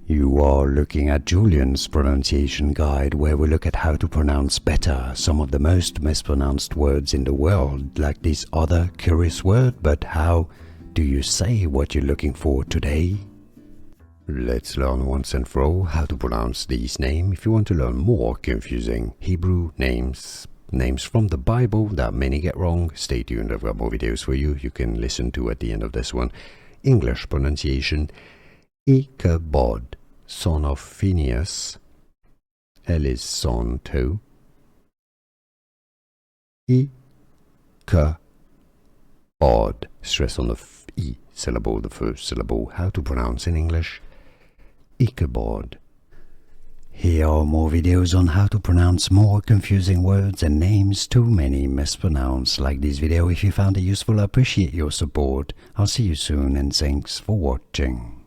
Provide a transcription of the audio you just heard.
You are looking at Julian's pronunciation guide, where we look at how to pronounce better some of the most mispronounced words in the world, like this other curious word. But how do you say what you're looking for today? Let's learn once and for all how to pronounce these names. If you want to learn more confusing Hebrew names from the Bible that many get wrong, stay tuned. I've got more videos for you. You can listen to at the end of this one. English pronunciation: Ichabod, son of Phineas, Eli's son too. Ichabod. Stress on the E syllable, the first syllable. How to pronounce in English: Ichabod. Here are more videos on how to pronounce more confusing words and names too many mispronounced. Like this video if you found it useful. I appreciate your support. I'll see you soon and thanks for watching.